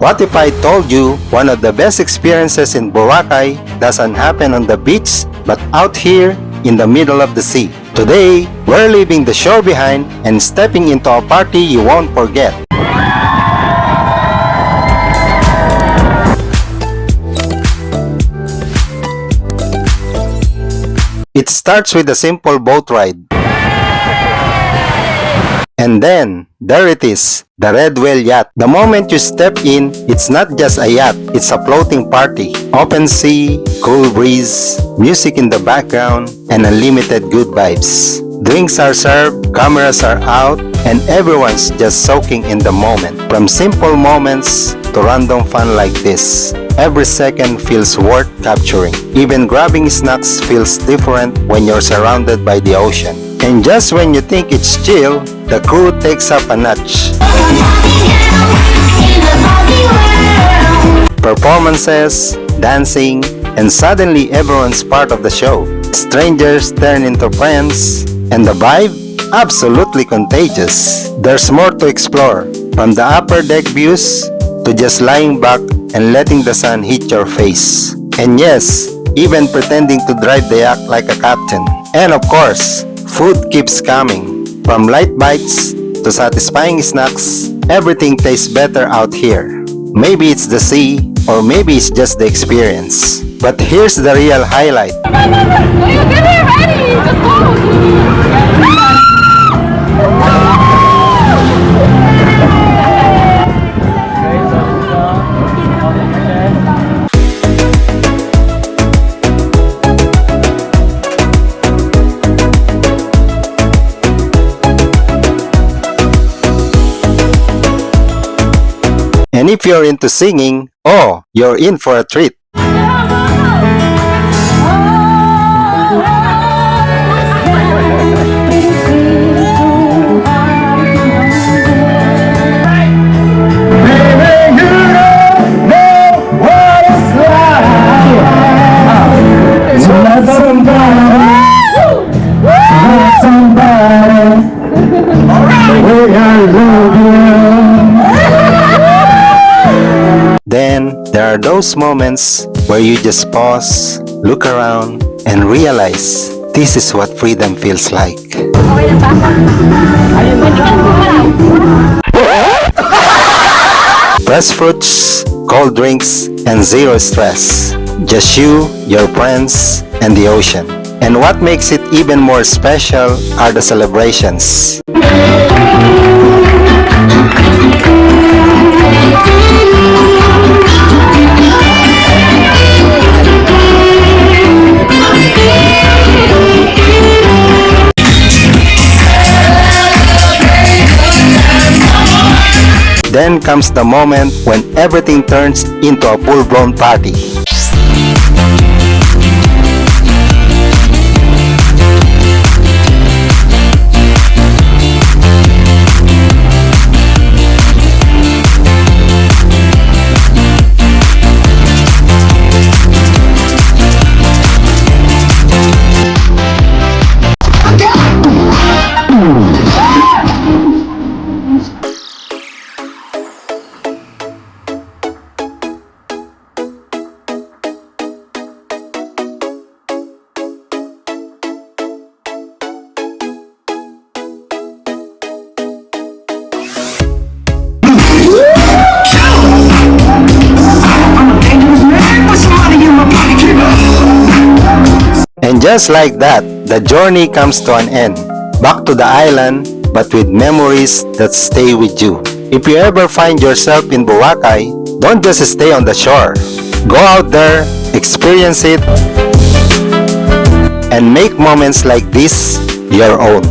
What if I told you one of the best experiences in Boracay doesn't happen on the beach but out here in the middle of the sea? Today, we're leaving the shore behind and stepping into a party you won't forget. It starts with a simple boat ride. And then, there it is, the Red Whale Yacht. The moment you step in, it's not just a yacht, it's a floating party. Open sea, cool breeze, music in the background, and unlimited good vibes. Drinks are served, cameras are out, and everyone's just soaking in the moment. From simple moments to random fun like this, every second feels worth capturing. Even grabbing snacks feels different when you're surrounded by the ocean. And just when you think it's chill, the crew takes up a notch. Performances, dancing, and suddenly everyone's part of the show. Strangers turn into friends, and the vibe? Absolutely contagious. There's more to explore, from the upper deck views to just lying back and letting the sun hit your face. And yes, even pretending to drive the yacht like a captain. And of course, food keeps coming. From light bites to satisfying snacks, everything tastes better out here. Maybe it's the sea, or maybe it's just the experience. But here's the real highlight. Get here ready! Just go! And if you're into singing, oh, you're in for a treat. Then, there are those moments where you just pause, look around, and realize this is what freedom feels like. Fresh fruits, cold drinks, and zero stress. Just you, your friends, and the ocean. And what makes it even more special are the celebrations. Then comes the moment when everything turns into a full-blown party. And just like that, the journey comes to an end. Back to the island, but with memories that stay with you. If you ever find yourself in Boracay, don't just stay on the shore. Go out there, experience it, and make moments like this your own.